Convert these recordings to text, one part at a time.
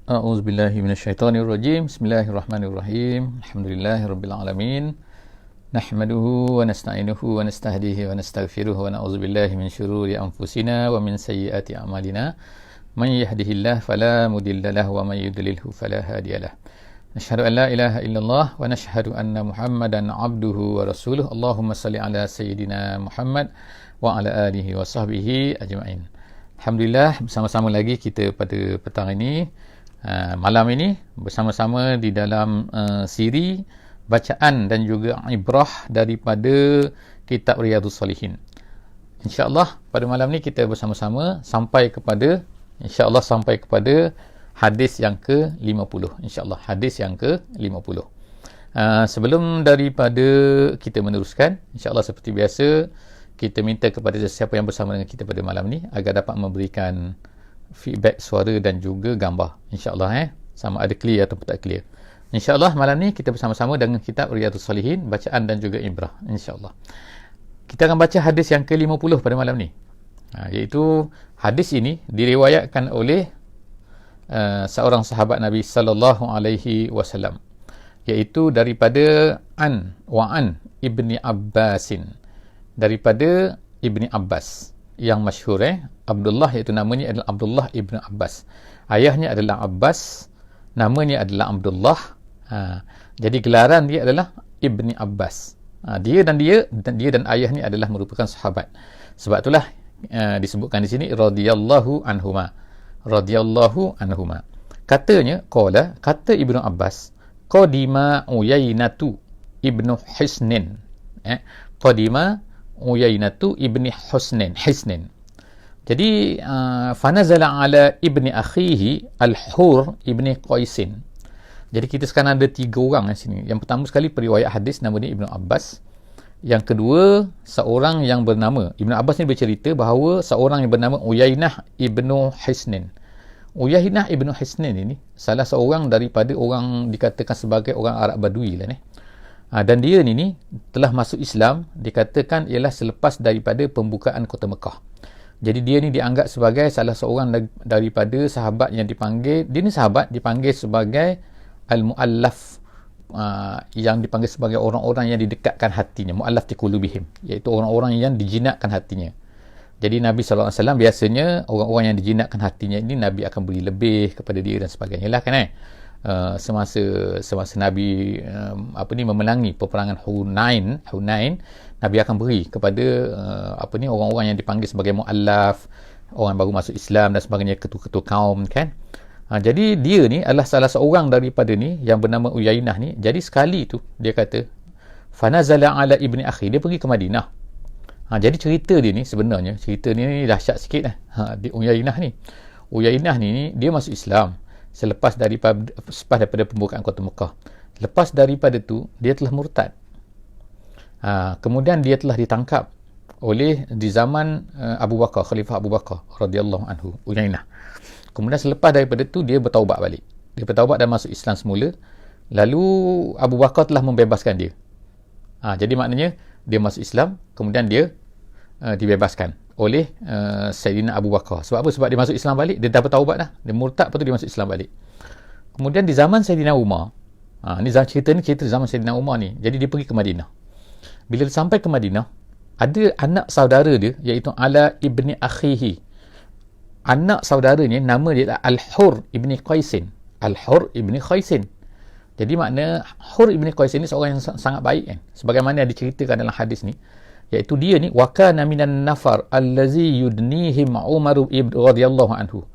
A'udzubillahi minasyaitonirrajim. Bismillahirrahmanirrahim. Alhamdulillahirabbil alamin. Nahmaduhu wa nasta'inuhu wa nastahdihi wa nastaghfiruh wa na'udzubillahi min syururi anfusina wa min sayyiati a'malina. Man yahdihillahu fala mudhillalah wa man yudlilhu fala hadiyalah. Nashhadu an la ilaha illallah wa nashhadu anna Muhammadan 'abduhu wa rasuluh. Allahumma salli ala sayyidina Muhammad wa ala alihi wa sahbihi ajma'in. Alhamdulillah, bersama-sama lagi kita pada petang ini, malam ini bersama-sama di dalam siri bacaan dan juga ibrah daripada kitab Riyadhus Salihin. InsyaAllah pada malam ni kita bersama-sama sampai kepada hadis yang ke-50. InsyaAllah hadis yang ke-50. Sebelum daripada kita meneruskan, InsyaAllah seperti biasa kita minta kepada sesiapa yang bersama dengan kita pada malam ni agar dapat memberikan feedback suara dan juga gambar, insyaAllah sama ada clear atau tak clear. InsyaAllah malam ni kita bersama-sama dengan kitab Riyadhus Salihin, bacaan dan juga ibrah, insyaAllah. Kita akan baca hadis yang ke-50 pada malam ni, iaitu hadis ini diriwayatkan oleh seorang sahabat Nabi sallallahu alaihi wasallam, iaitu daripada an Ibni Abbasin, daripada Ibni Abbas yang masyhur, Abdullah, iaitu namanya adalah Abdullah Ibn Abbas. Ayahnya adalah Abbas, namanya adalah Abdullah. Jadi gelaran dia adalah Ibni Abbas. Dia dan ayahnya adalah merupakan sahabat. Sebab itulah disebutkan di sini radhiyallahu anhuma. Radhiyallahu anhuma. Kata Ibnu Abbas, qadima Uyainatu Ibnu Hisnin. Qadima Uyainatu Ibni Hisnin. Jadi fanazala ala ibni akhihi al-Hur ibni Qaisin. Jadi kita sekarang ada 3 orang di sini. Yang pertama sekali periwayat hadis nama dia Ibnu Abbas. Yang kedua, seorang yang bernama Ibnu Abbas ni bercerita bahawa seorang yang bernama Uyainah ibnu Hisnin. Uyainah ibnu Hisnin ini salah seorang daripada orang dikatakan sebagai orang Arab Badui lah ni. Dan dia ni telah masuk Islam, dikatakan ialah selepas daripada pembukaan kota Mekah. Jadi dia ni dianggap sebagai salah seorang daripada sahabat yang dipanggil, dia ni sahabat dipanggil sebagai al-mu'allaf, yang dipanggil sebagai orang-orang yang didekatkan hatinya, mu'allaf fi qulubihim, iaitu orang-orang yang dijinakkan hatinya. Jadi Nabi SAW biasanya orang-orang yang dijinakkan hatinya ini Nabi akan beri lebih kepada dia dan sebagainya lah kan. Semasa Nabi memenangi peperangan Hunain, Nabi akan beri kepada orang-orang yang dipanggil sebagai mu'allaf, orang baru masuk Islam dan sebagainya, ketua-ketua kaum kan. Jadi dia ni adalah salah seorang daripada ni yang bernama Uyainah ni. Jadi sekali tu dia kata fanazala ala ibni akhi, dia pergi ke Madinah. Jadi cerita dia ni sebenarnya, cerita ni dahsyat sikit lah. Uyainah ni dia masuk Islam selepas daripada pembukaan kota Mekah. Lepas daripada tu dia telah murtad. Kemudian dia telah ditangkap oleh di zaman Abu Bakar, Khalifah Abu Bakar radhiyallahu anhu, Uyainah. Kemudian selepas daripada tu dia bertaubat balik. Dia bertaubat dan masuk Islam semula. Lalu Abu Bakar telah membebaskan dia. Jadi maknanya dia masuk Islam, kemudian dia dibebaskan oleh Sayyidina Abu Bakar. Sebab apa? Sebab dia masuk Islam balik, dia dah bertaubat dah, dia murtad, lepas tu dia masuk Islam balik. Kemudian di zaman Sayyidina Umar, ni cerita zaman Sayyidina Umar ni. Jadi dia pergi ke Madinah. Bila dia sampai ke Madinah, ada anak saudara dia, iaitu Ala ibni akhihi. Anak saudaranya nama dia Al-Hur ibni Qaisin. Al-Hur ibni Qaisin. Jadi makna Hur ibni Qaisin ni seorang yang sangat baik kan, sebagaimana diceritakan dalam hadis ni, iaitu dia ni wakana minan nafar allazi yudnihim Umar radhiyallahu anhu.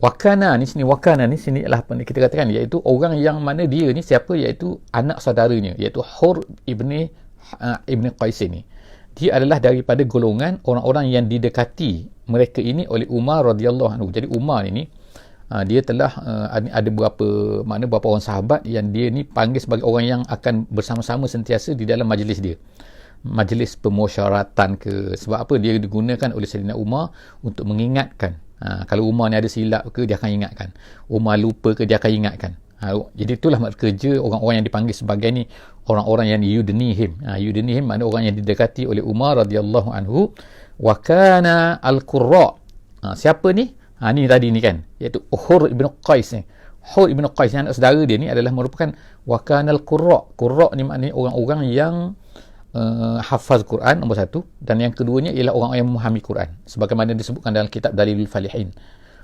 Wakana ni sini adalah apa kita katakan, iaitu orang yang mana dia ni siapa, iaitu anak saudaranya, iaitu Hur ibni Qaisin ni. Dia adalah daripada golongan orang-orang yang didekati mereka ini oleh Umar radhiyallahu anhu. Jadi Umar ini dia telah ada beberapa orang sahabat yang dia ni panggil sebagai orang yang akan bersama-sama sentiasa di dalam majlis dia, majlis pemusyaratan ke. Sebab apa? Dia digunakan oleh Sayyidina Umar untuk mengingatkan. Kalau Umar ni ada silap ke, dia akan ingatkan. Umar lupa ke, dia akan ingatkan. Jadi itulah kerja orang-orang yang dipanggil sebagai ni orang-orang yang yudnihim. Yudnihim makna orang yang didekati oleh Umar radhiyallahu anhu. Wa kana al-qurra. Siapa ni? Ni tadi ni kan, iaitu Hur ibn Qais ni. Hur ibn Qais ni, anak saudara dia ni adalah merupakan wakanal qurra ni, maknanya orang-orang yang hafaz Quran, nombor satu, dan yang keduanya ialah orang yang memahami Quran, sebagaimana disebutkan dalam kitab Dalilul Falihin.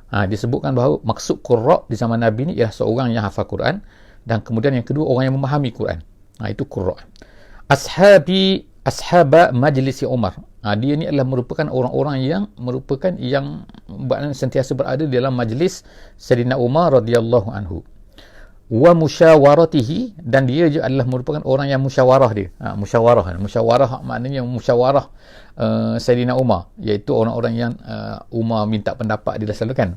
Disebutkan bahawa maksud qurra di zaman Nabi ni ialah seorang yang hafaz Quran, dan kemudian yang kedua orang yang memahami Quran. Itu qurra. Ashaba majlisi Umar. Dia ni adalah merupakan orang-orang yang sentiasa berada dalam majlis Sayyidina Umar radhiyallahu anhu. Wa musyawaratihi, dan dia juga adalah merupakan orang yang musyawarah dia. Musyawarah maknanya musyawarah Sayyidina Umar, iaitu orang-orang yang Umar minta pendapat dia selalu kan.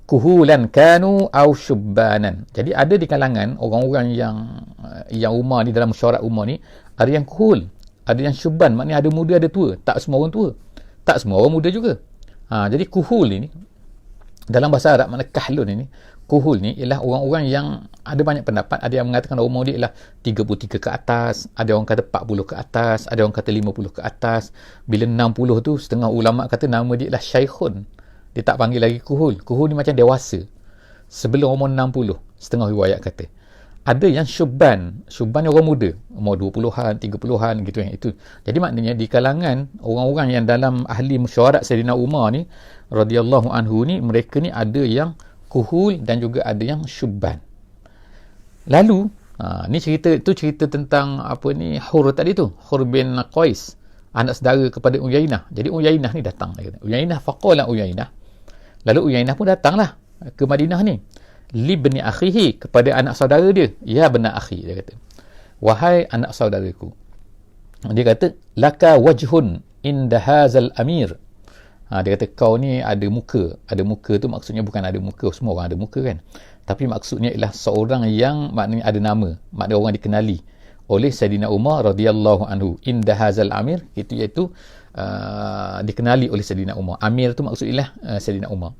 Kuhulan kanu au syubbanan. Jadi ada di kalangan orang-orang yang Umar ni, dalam mesyuarat Umar ni, ada yang kuhul, ada yang syubban, maknanya ada muda ada tua. Tak semua orang tua, tak semua orang muda juga. Jadi kuhul ini dalam bahasa Arab, makna kahlun ini, kuhul ni ialah orang-orang yang ada banyak pendapat. Ada yang mengatakan umur dia ialah 33 ke atas, ada orang kata 40 ke atas, ada orang kata 50 ke atas. Bila 60 tu, setengah ulama kata nama dia ialah syaikhun. Dia tak panggil lagi kuhul. Kuhul ni macam dewasa sebelum umur 60, setengah riwayat kata. Ada yang syubban ni orang muda, umur 20-an, 30-an gitu yang itu. Jadi maknanya di kalangan orang-orang yang dalam ahli mesyuarat Sayyidina Umar ni radhiyallahu anhu ni, mereka ni ada yang kuhul dan juga ada yang syubban. Lalu ni cerita tentang Hur tadi tu, Hur bin Qais, anak saudara kepada Uyainah. Jadi Uyainah ni datang, Uyainah faqala Uyainah, lalu Uyainah pun datanglah ke Madinah ni, libni akhihi, kepada anak saudara dia. Ya bena akhi, dia kata, wahai anak saudaraku, dia kata, laka wajhun inda hazal amir. Dia kata, kau ni ada muka. Ada muka tu maksudnya bukan ada muka, semua orang ada muka kan, tapi maksudnya ialah seorang yang maknanya ada nama, maknanya orang dikenali oleh Sayyidina Umar radhiyallahu anhu. Inda hazal amir, itu iaitu dikenali oleh Sayyidina Umar. Amir tu maksudnya Sayyidina Umar.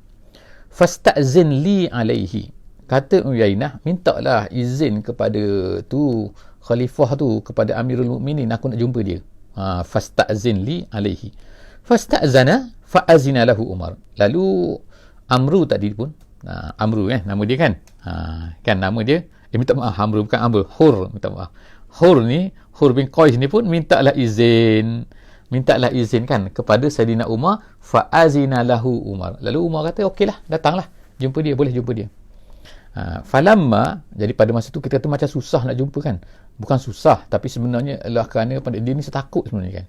Fasta'zin li alaihi, kata Uyainah, mintalah izin kepada tu khalifah tu, kepada Amirul Mukminin, aku nak jumpa dia. Fasta'zin li alaihi. Fasta'zana fa'azina lahu Umar. Lalu Amru tadi pun, Amru nama dia kan, kan nama dia, minta maaf, Amru bukan Amru, Hur, minta maaf. Hur ni, Hur bin Qais ni pun mintalah izin kan kepada Sayyidina Umar. Fa'azina lahu Umar. Lalu Umar kata, okeylah, datanglah, jumpa dia, boleh jumpa dia. Falamma, jadi pada masa tu kita kata macam susah nak jumpa kan, bukan susah, tapi sebenarnya adalah kerana dia ni setakut sebenarnya kan.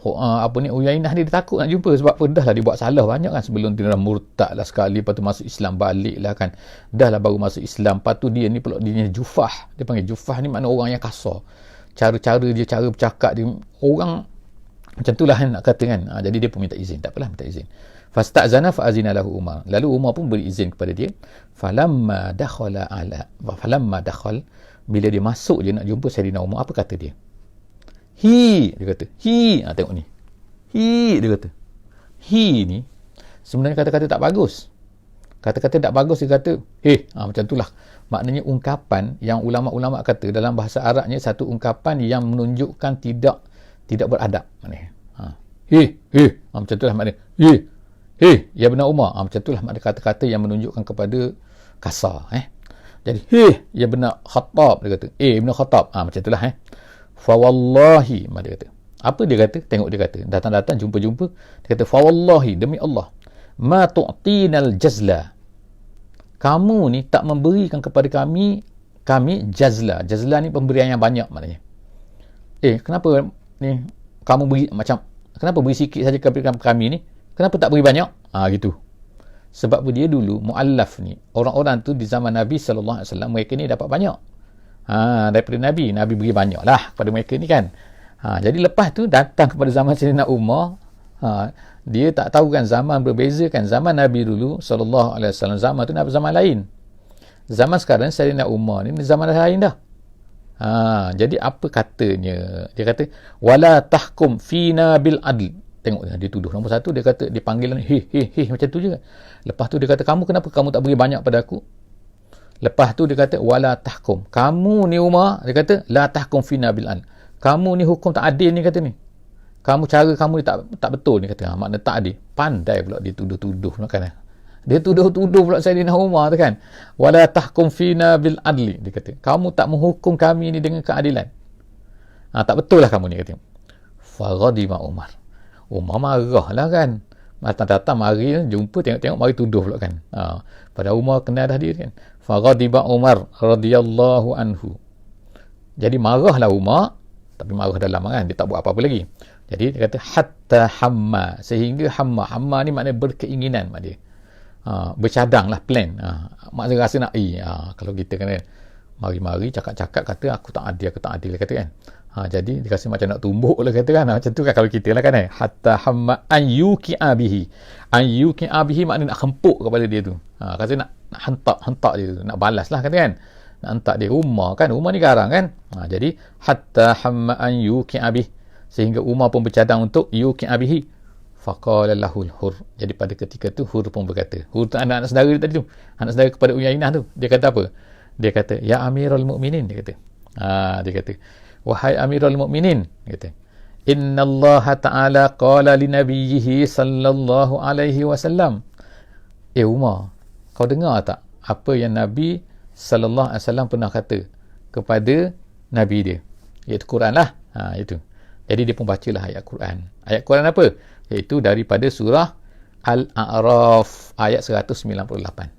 Uyainah ni dia takut nak jumpa, sebab apa, dah lah dia buat salah banyak kan, sebelum dia dah murtad lah sekali, lepas tu masuk Islam balik lah kan, dah lah baru masuk Islam. Lepas tu dia ni pula, dia jufah, dia panggil jufah ni makna orang yang kasar, cara bercakap dia orang macam tu lah nak kata kan. Jadi dia pun minta izin, tak apalah, minta izin. Fasta'zana fa'azina lahu Umar. Lalu Umar pun beri izin kepada dia. Falamma dakhal, bila dia masuk je nak jumpa Sayyidina Umar, apa kata dia? Dia kata, tengok ni. Dia kata, ni sebenarnya kata-kata tak bagus. Kata-kata tak bagus, dia kata, macam itulah. Maknanya ungkapan yang ulama-ulama kata dalam bahasa Arabnya, satu ungkapan yang menunjukkan tidak beradab. Maknanya, macam itulah maknanya. Ya benar Umar. Macam itulah maknanya kata-kata yang menunjukkan kepada kasar. Jadi, ya benar Khattab, dia kata. Ibn Khattab. Macam itulah. Fawallahi, dia kata. Apa dia kata? Tengok dia kata. Datang-datang, jumpa-jumpa. Dia kata, fawallahi, demi Allah, ma tu'tinal jazla. Kamu ni tak memberikan kepada kami jazla. Jazla ni pemberian yang banyak maknanya. Kenapa ni kamu beri macam, kenapa beri sikit saja kepada kami ni? Kenapa tak beri banyak? Gitu. Sebab dia dulu muallaf ni, orang-orang tu di zaman Nabi sallallahu alaihi wasallam, mereka ni dapat banyak. Daripada Nabi beri banyak lah kepada mereka ni kan. Jadi lepas tu datang kepada zaman Sayyidina Umar, dia tak tahu kan, zaman berbeza kan. Zaman Nabi dulu sallallahu alaihi wasallam, zaman tu zaman lain. Zaman sekarang Sayyidina Umar ni zaman lain dah. Jadi apa katanya? Dia kata, wala tahkum fina bil adl. Tengok dia tuduh. Nombor satu, dia kata, dia panggil macam tu je. Lepas tu dia kata, kenapa kamu tak beri banyak pada aku? Lepas tu dia kata, wala tahkum, kamu ni Umar, dia kata, la tahkum fina bil adl. Kamu ni hukum tak adil ni, kata ni. Cara kamu ni tak betul ni, kata. Makna tak adil. Pandai pula dia tuduh-tuduh kan. Dia tuduh-tuduh pula Sayyidina Umar tu kan. Wala tahkum fina bil adli. Dia kata, kamu tak menghukum kami ni dengan keadilan. Tak betul lah kamu ni, kata. Faghadiba Umar. Umar marah lah kan. Datang mari jumpa, tengok mari tuduh pula kan. Pada Umar kenal dah dia kan. Faghadiba Umar radhiyallahu anhu. Jadi marahlah Umar, tapi marah dalam kan, dia tak buat apa-apa lagi. Jadi dia kata hatta hamma, sehingga hamma ni maknanya berkeinginan mak dia. Bercadang lah, plan. Maksudnya rasa nak kalau kita kan mari-mari cakap-cakap kata aku tak adil kata kan. Jadi dia rasa macam nak tumbuk lah kata kan. Macam tu kan kalau kita lah kan. Hatta hamma an yuki'a bihi. An yuki'a bihi maknanya nak hempuk kepada dia tu. Rasa nak hentak dia tu, nak balas lah kata kan. Nak hentak dia. Umar ni garang kan. Jadi hatta hamma an yuki'a bihi, sehingga Umar pun bercadang untuk yuki'a bihi. Faqala lahul hur. Jadi pada ketika tu Hur pun berkata. Hur tu anak saudara dia tadi tu. Anak saudara kepada Uyainah tu. Dia kata apa? Dia kata, ya Amirul Mukminin, dia kata. Dia kata, wahai Amirul Mukminin, dia kata, Inna Allah Ta'ala qala li nabiyhi sallallahu alaihi wasallam. Umar, kau dengar tak apa yang Nabi sallallahu alaihi wasallam pernah kata kepada Nabi dia? Iaitu Quran lah. Itu. Jadi dia pun bacalah ayat Quran. Ayat Quran apa? Iaitu daripada surah Al-A'raf ayat 198.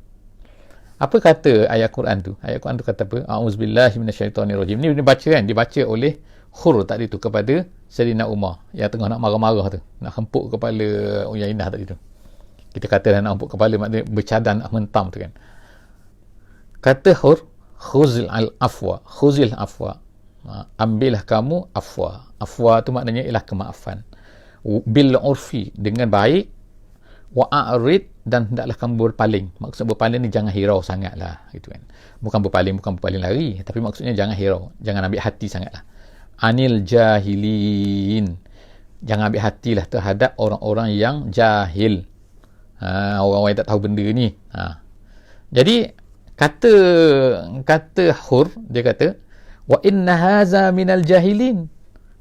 Apa kata ayat Quran tu? Ayat Quran tu kata apa? A'udzubillahi minasyaitonirrajim. Ni dia baca kan? Dibaca oleh Hur tadi tu kepada Sayyidina Umar yang tengah nak marah-marah tu. Nak hempuk kepala Uyainah tadi tu. Kita kata dah nak hempuk kepala, maknanya bercadang nak mentam tu kan. Kata Hur, khuzil al-afwa. Khuzil afwa. Ambillah kamu afwa. Afwa tu maknanya ialah kemaafan. Bil urfi, dengan baik. Wa a'rid, dan hendaklah kamu berpaling. Maksud berpaling ni jangan hirau sangatlah, gitu kan. Bukan berpaling lari, tapi maksudnya jangan hirau, jangan ambil hati sangatlah. Anil jahilin, jangan ambil hatilah terhadap orang-orang yang jahil. Orang-orang yang tak tahu benda ni. Jadi kata Hur, dia kata wa inna haza minal jahilin.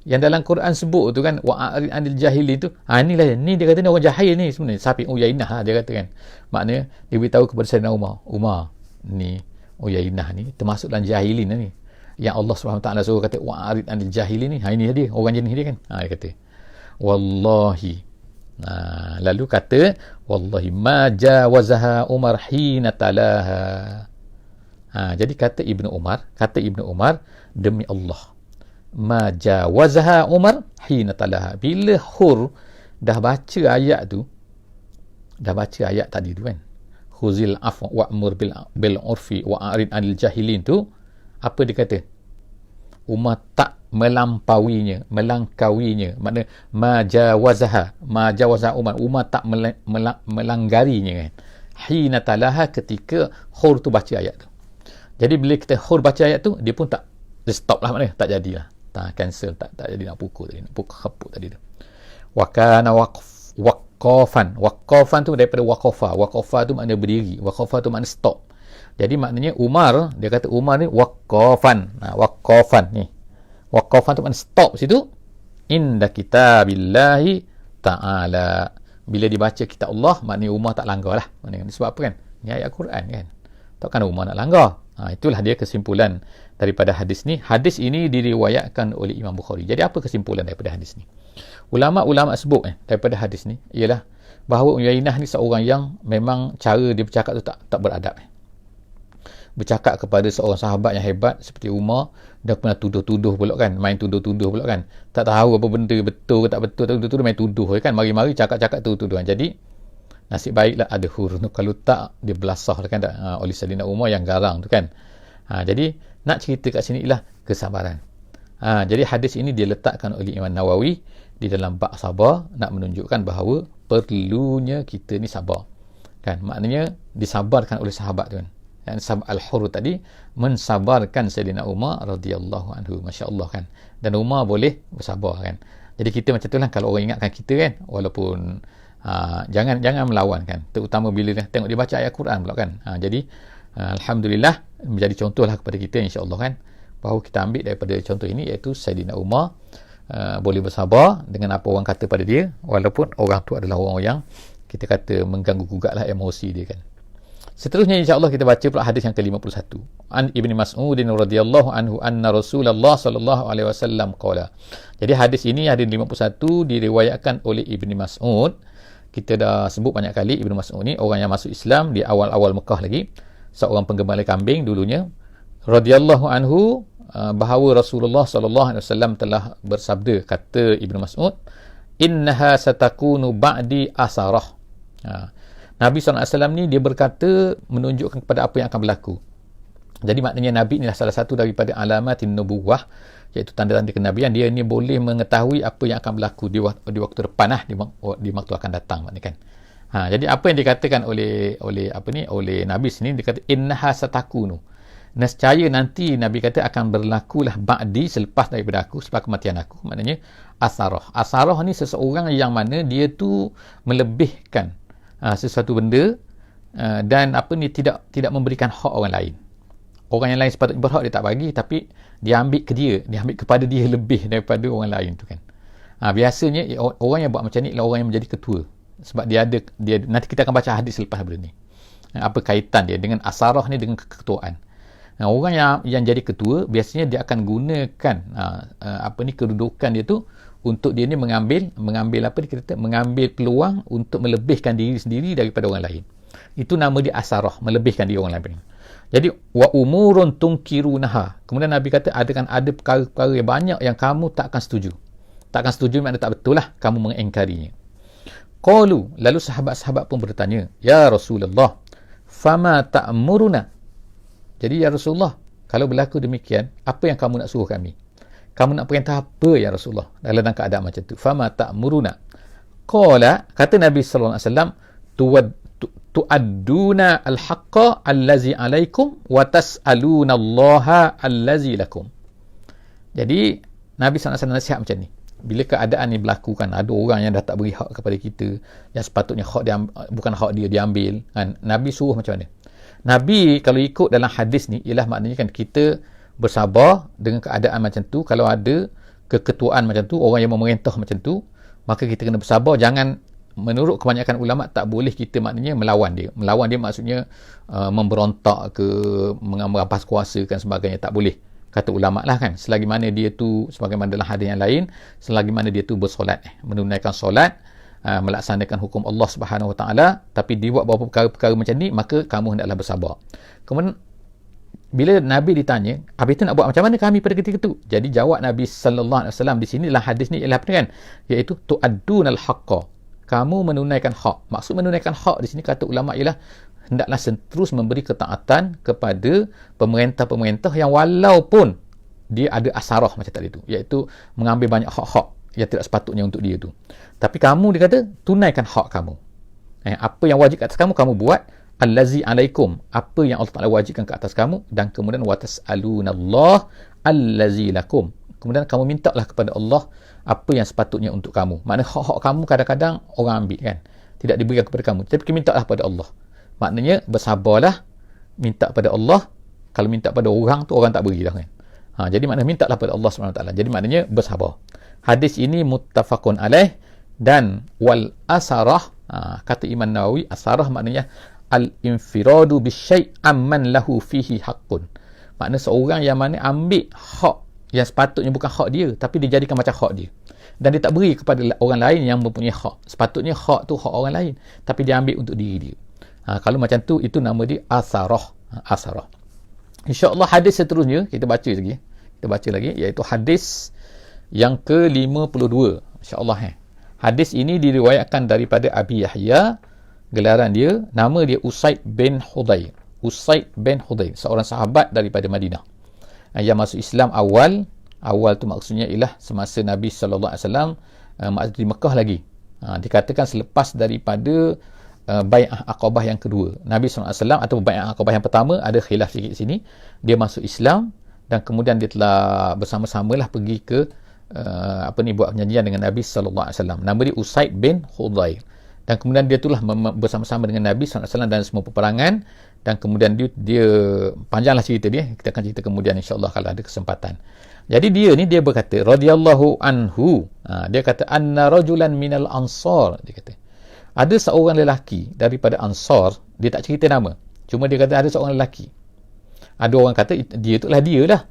Yang dalam Quran sebut tu kan, wa'arid anil jahili tu, ni dia kata ni orang jahil ni sebenarnya. Sapi Uyainah dia kata kan. Maknanya dia beritahu kepada Sayyidina Umar, ni Uyainah ni termasuk dalam jahilin ni. Yang Allah SWT suruh kata wa'arid anil jahili ni. Ini dia, orang jenis dia kan. Dia kata wallahi. Lalu kata wallahi ma jawazaha Umar hina talaha. Jadi kata Ibnu Umar, demi Allah, ma jawazaha Umar hina talaha. Bila Hur dah baca ayat tadi tu kan, khuzil afwa wa'mur bil urfi wa'arid anil jahilin tu, apa dia kata? Umar tak melangkawinya. Maknanya ma jawazaha Umar tak melanggarinya kan. Hina talaha, ketika Hur tu baca ayat tu. Jadi bila kita Hur baca ayat tu, dia pun tak, dia stop lah, maknanya tak jadilah. Cancel, tak jadi, nak pukul hapuk tadi tu. Wa kana waqafan tu daripada waqafa tu makna berdiri, waqafa tu makna stop. Jadi maknanya Umar, dia kata Umar ni waqafan ni, waqafan tu makna stop situ, inda kitabillahi ta'ala. Bila dibaca kitab Allah, maknanya Umar tak langgar lah. Maknanya sebab apa kan? Ni ayat Quran kan, takkan Umar nak langgar. Itulah dia kesimpulan daripada hadis ni. Hadis ini diriwayatkan oleh Imam Bukhari. Jadi apa kesimpulan daripada hadis ni? Ulama-ulama sebut daripada hadis ni ialah bahawa Uyainah ni seorang yang memang cara dia bercakap tu tak beradab. Bercakap kepada seorang sahabat yang hebat seperti Umar, dah pernah tuduh-tuduh pula kan, main tuduh-tuduh pula kan. Tak tahu apa benda betul ke tak betul, tuduh-tuduh main tuduh kan, mari-mari cakap-cakap tuduh-tuduhan. Jadi nasib baiklah ada Hur tu, kalau tak dia belasah kan oleh Sayyidina Umar yang garang tu kan. Jadi nak cerita kat sini ialah kesabaran. Jadi hadis ini diletakkan oleh Imam Nawawi di dalam bab sabar, nak menunjukkan bahawa perlunya kita ni sabar kan. Maknanya disabarkan oleh sahabat tu kan. Dan sahabat Al-Hur tadi mensabarkan Sayyidina Umar radhiyallahu anhu, masya-Allah kan. Dan Umar boleh bersabar kan. Jadi kita macam tu lah, kalau orang ingatkan kita kan, walaupun jangan melawan kan, terutama bila tengok dia baca ayat Quran pula kan. Jadi alhamdulillah menjadi contohlah kepada kita, insya-Allah kan, bahawa kita ambil daripada contoh ini, iaitu Sayyidina Umar boleh bersabar dengan apa orang kata pada dia, walaupun orang tu adalah orang yang kita kata mengganggu gugatlah emosi dia kan. Seterusnya insya-Allah kita baca pula hadis yang ke-51. An Ibni Mas'ud radhiyallahu anhu anna Rasulullah sallallahu alaihi wasallam qala. Jadi hadis ini, hadis 51, diriwayatkan oleh Ibni Mas'ud. Kita dah sebut banyak kali Ibnu Mas'ud ni orang yang masuk Islam di awal-awal Mekah lagi, seorang penggembala kambing dulunya. Radhiyallahu anhu, bahawa Rasulullah sallallahu alaihi wasallam telah bersabda, kata Ibnu Mas'ud, innaha satakunu ba'di asarah. Nabi SAW ni dia berkata menunjukkan kepada apa yang akan berlaku. Jadi maknanya Nabi ni salah satu daripada alamatin nubuwah, iaitu tanda-tanda kenabian. Dia ni boleh mengetahui apa yang akan berlaku di waktu depan lah, di waktu akan datang maknanya kan. Jadi apa yang dikatakan oleh Nabi sini, dia kata innaha satakunu, nescaya nanti Nabi kata akan berlakulah ba'di, selepas daripada aku, selepas kematian aku. Maknanya asarah ni seseorang yang mana dia tu melebihkan sesuatu benda dan tidak memberikan hak orang lain. Orang yang lain sepatutnya berhak, dia tak bagi, tapi dia ambil kepada dia lebih daripada orang lain tu kan. Biasanya orang yang buat macam ni adalah orang yang menjadi ketua, sebab dia nanti kita akan baca hadis selepas benda ni. Apa kaitan dia dengan asarah ni, dengan keketuaan. Orang yang jadi ketua biasanya dia akan gunakan kedudukan dia tu untuk dia ni mengambil peluang untuk melebihkan diri sendiri daripada orang lain. Itu nama dia asarah, melebihkan diri orang lain. Jadi wa umurun tunkirunaha, kemudian Nabi kata ada perkara-perkara yang banyak yang kamu tak akan setuju. Tak akan setuju maknanya tak betul lah, kamu mengingkarinya. Qalu, lalu sahabat-sahabat pun bertanya, ya Rasulullah, fama ta'muruna. Jadi ya Rasulullah, kalau berlaku demikian, apa yang kamu nak suruh kami? Kamu nak perintah apa ya Rasulullah dalam keadaan macam tu? Fama ta'muruna. Qala, kata Nabi sallallahu alaihi wasallam, tu'adduna al-haqqa allazi alaikum wa tas'aluna Allaha allazi lakum. Jadi Nabi sallallahu alaihi wasallam nasihat macam ni. Bila keadaan ni berlaku kan, ada orang yang dah tak beri hak kepada kita, yang sepatutnya bukan hak dia diambil kan. Nabi suruh macam mana? Nabi kalau ikut dalam hadis ni ialah maknanya kan kita bersabar dengan keadaan macam tu. Kalau ada keketuaan macam tu, orang yang memerintah macam tu, maka kita kena bersabar. Jangan, menurut kebanyakan ulama, tak boleh kita maknanya melawan dia. Melawan dia maksudnya memberontak ke, merampas kuasa dan sebagainya. Tak boleh, kata ulama lah kan. Selagi mana dia tu, sebagaimana dalam hadis yang lain, selagi mana dia tu bersolat, menunaikan solat, melaksanakan hukum Allah Subhanahu Wa Taala, tapi dibuat beberapa perkara-perkara macam ni, maka kamu hendaklah bersabar. Kemudian bila Nabi ditanya, habis itu nak buat macam mana kami pada ketika itu? Jadi jawab Nabi sallallahu alaihi wasallam di sini dalam hadis ni ialah apa kan? Iaitu tu'addunal haqqa. Kamu menunaikan hak. Maksud menunaikan hak di sini kata ulama ialah hendaklah terus memberi ketaatan kepada pemerintah-pemerintah yang walaupun dia ada asarah macam tadi tu, iaitu mengambil banyak hak-hak yang tidak sepatutnya untuk dia tu. Tapi kamu, dia kata, tunaikan hak kamu. Apa yang wajib ke atas kamu, kamu buat. Allazi alaikum, apa yang Allah Ta'ala wajibkan ke atas kamu. Dan kemudian watas'alunallah allazi lakum, kemudian kamu mintalah kepada Allah apa yang sepatutnya untuk kamu. Maknanya hak-hak kamu kadang-kadang orang ambil kan, tidak diberikan kepada kamu, tapi mintalah kepada Allah. Maknanya bersabarlah, minta kepada Allah. Kalau minta pada orang tu, orang tak beri dah kan. Jadi maknanya mintalah kepada Allah SWT. Jadi maknanya bersabar. Hadis ini muttafaqun alaih. Dan wal asarah, kata Imam Nawawi, asarah maknanya al-infiradu bisyai' amman lahu fihi haqqun. Maknanya seorang yang mana ambil hak yang sepatutnya bukan hak dia, tapi dia jadikan macam hak dia, dan dia tak beri kepada orang lain yang mempunyai hak. Sepatutnya hak tu hak orang lain, tapi dia ambil untuk diri dia. Kalau macam tu, itu nama dia asarah. Asarah. InsyaAllah hadis seterusnya kita baca lagi, iaitu hadis yang ke-52 insyaAllah. Hadis ini diriwayatkan daripada Abi Yahya, gelaran dia, nama dia Usaid bin Hudayr. Usaid bin Hudayr, seorang sahabat daripada Madinah yang masuk Islam awal tu maksudnya ialah semasa Nabi SAW di Mekah lagi. Dikatakan selepas daripada Bai'ah Aqabah yang kedua. Nabi SAW atau Bai'ah Aqabah yang pertama, ada khilaf sikit sini, dia masuk Islam dan kemudian dia telah bersama-samalah pergi ke buat perjanjian dengan Nabi SAW. Nama dia Usaid bin Hudayr. Dan kemudian dia itulah bersama-sama dengan Nabi SAW dalam semua peperangan. Dan kemudian dia panjanglah cerita dia, kita akan cerita kemudian insyaAllah kalau ada kesempatan. Jadi dia berkata radhiyallahu anhu, dia kata anna rajulan minal ansar, dia kata Ada seorang lelaki daripada Ansar, dia tak cerita nama, cuma dia kata ada seorang lelaki. Ada orang kata dia itulah dia lah.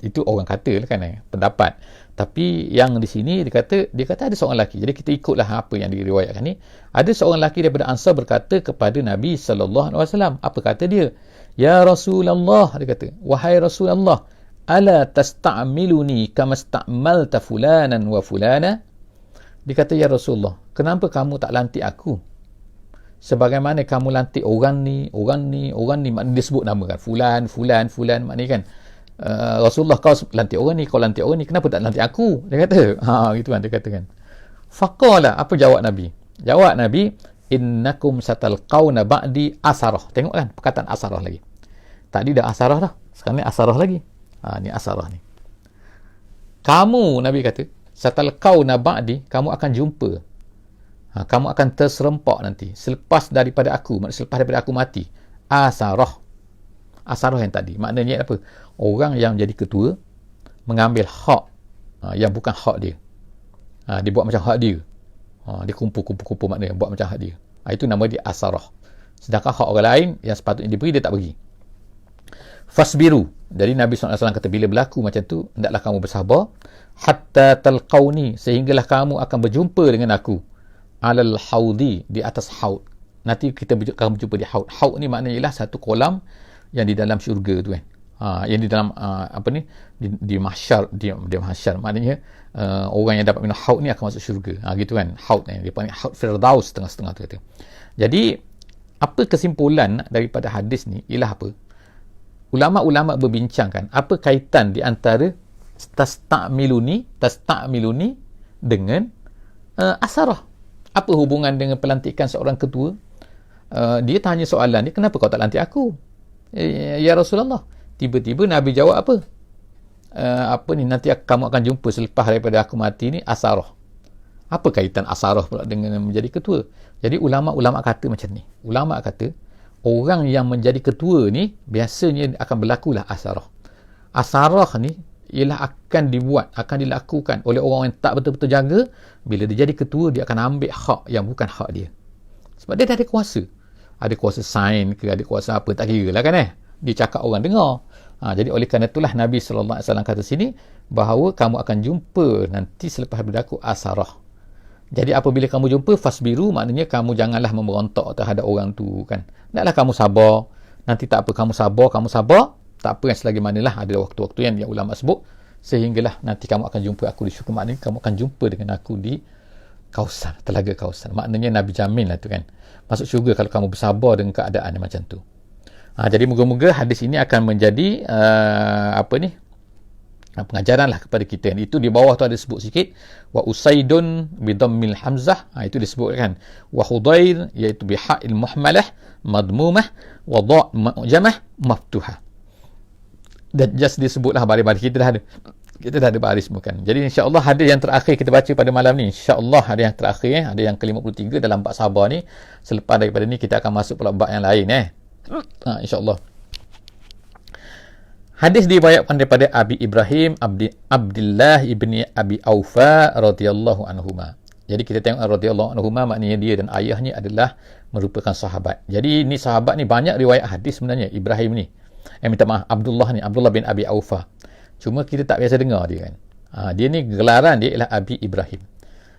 Itu orang kata lah kan, pendapat. Tapi yang di sini dia kata ada seorang lelaki. Jadi kita ikutlah apa yang diriwayatkan ni. Ada seorang lelaki daripada Ansar berkata kepada Nabi SAW. Apa kata dia? Ya Rasulullah, dia kata, wahai Rasulullah, ala tasta'miluni kama sta'malta fulanan wa fulana? Dia kata, ya Rasulullah, kenapa kamu tak lantik aku sebagaimana kamu lantik orang ni. Maknanya dia sebut nama kan, fulan, maknanya kan, Rasulullah, kau lantik orang ni, kenapa tak lantik aku? Dia kata, gitu kan, dia kata kan. Faqala, apa jawab Nabi? Jawab Nabi, innakum satalqauna ba'di asarah. Tengok kan, perkataan asarah lagi. Tadi dah asarah dah, sekarang ni asarah lagi. Ni asarah ni. Kamu, Nabi kata, satalqauna ba'di, kamu akan jumpa. Kamu akan terserempak nanti selepas daripada aku mati. Asarah yang tadi, maknanya apa? Orang yang jadi ketua mengambil hak yang bukan hak dia. Dia buat macam hak dia. Dia kumpul maknanya buat macam hak dia. Itu nama dia asarah. Sedangkan hak orang lain yang sepatutnya diberi, dia tak bagi. Fasbiru. Jadi Nabi SAW kata, bila berlaku macam tu, hendaklah kamu bersabar. Hatta talqauni, sehinggalah kamu akan berjumpa dengan aku. Alal haudi, di atas haud. Nanti kita akan berjumpa di haud. Haud ni maknanya ialah satu kolam yang di dalam syurga tu kan. Yang di dalam di mahsyar, di mahsyar maknanya orang yang dapat minum haud ni akan masuk syurga. Gitu kan. Haud ni dia panggil haud firdaus, setengah-setengah tu kata. Jadi apa kesimpulan daripada hadis ni ialah apa? Ulama-ulama berbincangkan apa kaitan di antara tasta'miluni dengan asarah. Apa hubungan dengan pelantikan seorang ketua? Dia tanya soalan ni, kenapa kau tak lantik aku? Ya Rasulullah. Tiba-tiba Nabi jawab apa? Nanti kamu akan jumpa selepas daripada aku mati ni, asarah. Apa kaitan asarah pula dengan menjadi ketua? Jadi ulama-ulama kata macam ni. Ulama kata, orang yang menjadi ketua ni, biasanya akan berlakulah asarah. Asarah ni ialah akan dilakukan oleh orang yang tak betul-betul jaga. Bila dia jadi ketua, dia akan ambil hak yang bukan hak dia. Sebab dia dah ada kuasa. Ada kuasa sign ke, ada kuasa apa, tak kira lah kan dia cakap orang dengar. Jadi oleh kerana itulah Nabi SAW kata sini bahawa kamu akan jumpa nanti selepas berlaku asarah. Jadi apabila kamu jumpa, fasbiru, maknanya kamu janganlah memberontak terhadap orang tu kan. Naklah kamu sabar. Nanti tak apa, kamu sabar. Tak apa, yang selagi manalah ada waktu-waktu yang ulama sebut, sehinggalah nanti kamu akan jumpa aku di syurga. Maknanya kamu akan jumpa dengan aku di Kausar, telaga Kausar. Maknanya Nabi jamin lah tu kan, masuk syurga kalau kamu bersabar dengan keadaan yang macam tu. Jadi moga-moga hadis ini akan menjadi pengajaran lah kepada kita. Itu di bawah tu ada sebut sikit, wa usaidun bidammil hamzah, itu disebutkan, wa hudair, iaitu biha'il muhmalah madmumah, wa dha' mu'jamah maftuhah. Dan just disebutlah baris-baris, kita dah ada baris semua kan. Jadi insya-Allah hadis yang terakhir kita baca pada malam ni, insya-Allah hadis yang terakhir ada yang ke-53 dalam bab sabar ni. Selepas daripada ni kita akan masuk pula bab yang lain insya-Allah. Hadis diriwayatkan daripada Abi Ibrahim Abdullah ibni Abi Aufa radhiyallahu anhuma. Jadi kita tengok radhiyallahu anhuma, maknanya dia dan ayahnya adalah merupakan sahabat. Jadi ni sahabat ni banyak riwayat hadis sebenarnya, Ibrahim ni. Abdullah bin Abi Aufa. Cuma kita tak biasa dengar dia kan. Dia ni gelaran dia ialah Abi Ibrahim.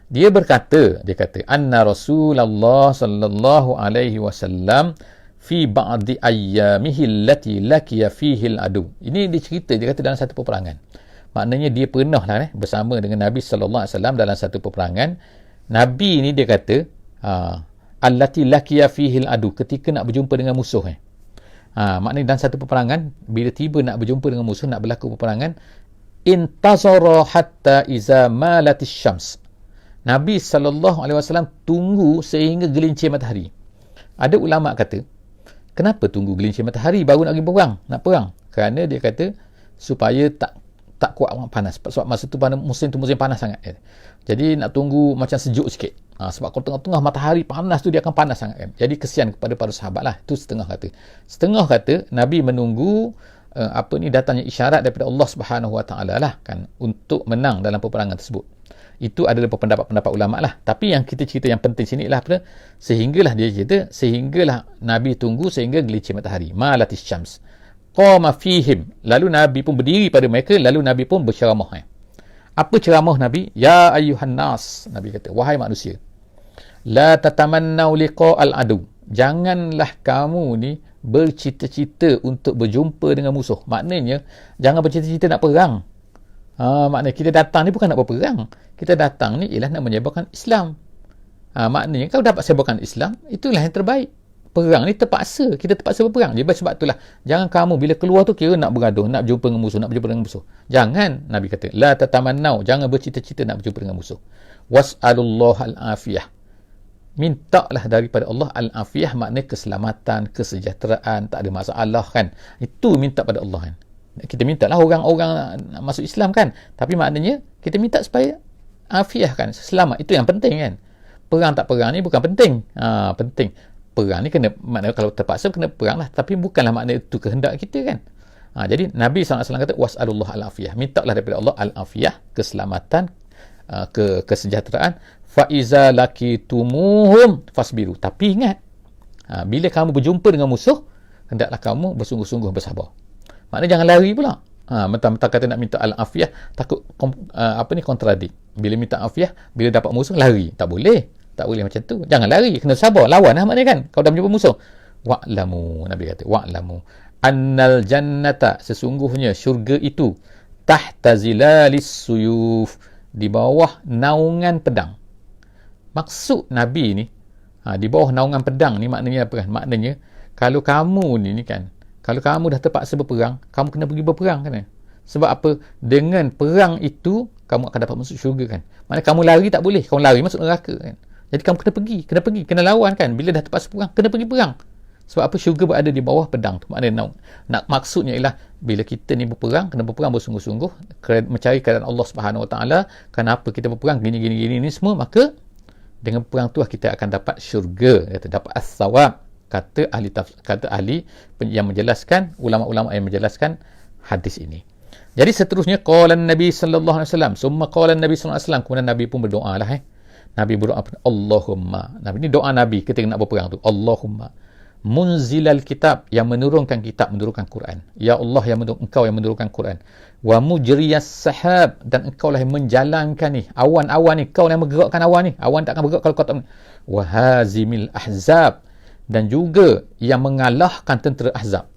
Dia kata anna Rasulullah sallallahu alaihi wasallam fi ba'di ayyamihi allati laqiya fihi al-adu. Ini dia cerita, dia kata dalam satu peperangan. Maknanya dia pernah lah bersama dengan Nabi sallallahu alaihi wasallam dalam satu peperangan. Nabi ni dia kata allati laqiya fihi al-adu, ketika nak berjumpa dengan musuh maknanya dalam satu peperangan, bila tiba nak berjumpa dengan musuh, nak berlaku peperangan, intazara hatta iza malatis syams. Nabi SAW tunggu sehingga gelincir matahari. Ada ulama kata, kenapa tunggu gelincir matahari baru nak pergi nak perang? Kerana dia kata supaya tak kuat panas. Sebab masa tu musim panas sangat. Jadi nak tunggu macam sejuk sikit. Sebab kalau tengah-tengah matahari panas tu, dia akan panas sangat kan. Jadi kesian kepada para sahabat lah. Itu setengah kata Nabi menunggu datangnya isyarat daripada Allah Subhanahu Wa Taala lah kan, untuk menang dalam peperangan tersebut. Itu adalah pendapat-pendapat ulama lah. Tapi yang kita cerita yang penting sini ialah apa? Sehinggalah Nabi tunggu sehingga gelincir matahari. Malatis syams. Qama fihim. Lalu Nabi pun berdiri pada mereka, lalu Nabi pun berceramah. Apa ceramah Nabi? Ya ayyuhan nas. Nabi kata, wahai manusia. La tatamannau liqa'al adu. Janganlah kamu ni bercita-cita untuk berjumpa dengan musuh. Maknanya, jangan bercita-cita nak perang. Maknanya kita datang ni bukan nak berperang. Kita datang ni ialah nak menyebarkan Islam. Maknanya kalau dapat sebarkan Islam, itulah yang terbaik. Perang ni terpaksa. Kita terpaksa berperang. Jadi sebab itulah, jangan kamu bila keluar tu kira nak bergaduh, nak berjumpa dengan musuh, nak berjumpa dengan musuh. Jangan, Nabi kata, la tatamannau, jangan bercita-cita nak berjumpa dengan musuh. Was'alullah al-afiyah. Mintalah daripada Allah al-afiyah, maknanya keselamatan, kesejahteraan, tak ada masalah kan. Itu minta pada Allah kan. Kita minta lah orang-orang masuk Islam kan. Tapi maknanya kita minta supaya afiah kan, selamat. Itu yang penting kan. Perang tak perang ni bukan penting. Penting. Perang ni kena, maknanya kalau terpaksa kena perang lah. Tapi bukanlah maknanya itu kehendak kita kan. Jadi Nabi SAW kata was'alullah al-afiyah. Mintalah daripada Allah al-afiyah, keselamatan, kesejahteraan. Fa'iza lakitumuhum fasbiru. Tapi ingat, bila kamu berjumpa dengan musuh, hendaklah kamu bersungguh-sungguh bersabar. Maknanya jangan lari pula. Mentang-mentang kata nak minta al-afiyah, takut kontradik. Bila minta afiyah, bila dapat musuh lari. Tak boleh. Tak boleh macam tu. Jangan lari, kena sabar. Lawan lah maknanya kan. Kau dah berjumpa musuh. Wa'lamu, Nabi kata, wa'lamu annal jannata, sesungguhnya syurga itu tahta zilalis suyuf, di bawah naungan pedang. Maksud Nabi ni, di bawah naungan pedang ni maknanya apa kan? Maknanya kalau kamu ni kan, kalau kamu dah terpaksa berperang, kamu kena pergi berperang kan? Sebab apa? Dengan perang itu kamu akan dapat masuk syurga kan. Maknanya kamu lari tak boleh. Kamu lari masuk neraka kan. Jadi kamu kena lawan kan. Bila dah terpaksa perang, kena pergi perang. Sebab apa? Syurga berada di bawah pedang tu. Maknanya maksudnya ialah bila kita ni berperang, kena berperang bersungguh-sungguh, mencari keadaan Allah Subhanahu Wa Taala. Kenapa kita berperang gini ni semua, maka dengan perang tu kita akan dapat syurga, dapat as-sawab. Kata ahli yang menjelaskan, ulama-ulama yang menjelaskan hadis ini. Jadi seterusnya qala Nabi sallallahu alaihi wasallam, summa qala Nabi sallallahu alaihi wasallam, kemudian Nabi pun berdoa lah Nabi berdoa, Allahumma, Nabi ni doa Nabi ketika nak berperang tu, Allahumma munzilal kitab, yang menurunkan kitab, menurunkan Quran. Ya Allah, engkau yang menurunkan Quran. Wa mujriyas sahab, dan engkau lah yang menjalankan ni awan-awan ni, kau yang menggerakkan awan ni. Awan takkan bergerak kalau kau tak. Wa hazimil ahzab, dan juga yang mengalahkan tentera Ahzab.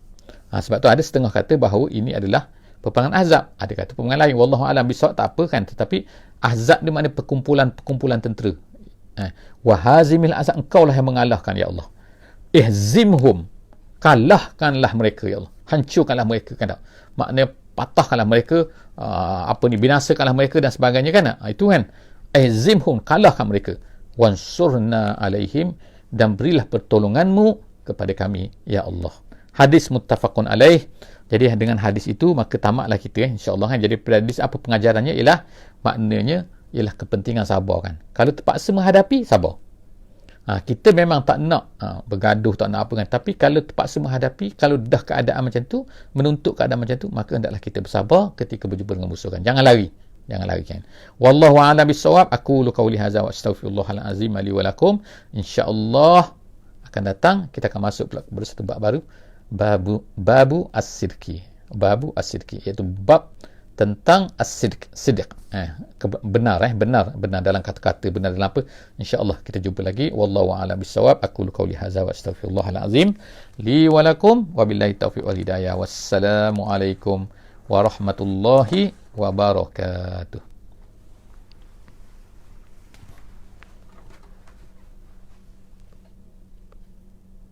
Sebab tu ada setengah kata bahawa ini adalah peperangan Ahzab. Ada kata peperangan lain. Wallahu a'lam bishawab, tak apa kan. Tetapi Ahzab ni maknanya perkumpulan tentera. Wa hazimil ahzab, engkau lah yang mengalahkan ya Allah. Ihzimhum, kalahkanlah mereka ya Allah. Hancurkanlah mereka kan. Maknanya patahkanlah mereka, binasakanlah mereka dan sebagainya kan. Itu kan. Ihzimhum, kalahkan mereka. Wansurna alaihim, dan berilah pertolonganmu kepada kami ya Allah. Hadis muttafaqun alaih. Jadi dengan hadis itu maka tamatlah kita insya-Allah kan. Jadi pada hadis apa pengajarannya ialah, maknanya ialah kepentingan sabar kan. Kalau terpaksa menghadapi, sabar. Kita memang tak nak bergaduh, tak nak apa kan. Tapi kalau terpaksa menghadapi, kalau dah keadaan macam tu, menuntut keadaan macam tu, maka hendaklah kita bersabar ketika berjumpa dengan musuh kan. Jangan lari kan. Wallahu a'lam bissawab. Aqulu qawli hadza wa astaghfirullahal azim li wa lakum. Insyaallah akan datang kita akan masuk pula kepada satu bab baru, babu as-sidqi. Babu as-sidqi, iaitu bab tentang as-sidq. Benar dalam kata-kata, benar dalam apa. Insyaallah kita jumpa lagi. Wallahu a'lam bissawab. Aqulu qawli hadza wa astaghfirullahal azim li wa lakum. Wabillahi taufiq wal hidayah. Wassalamu alaikum warahmatullahi wabarakatuh.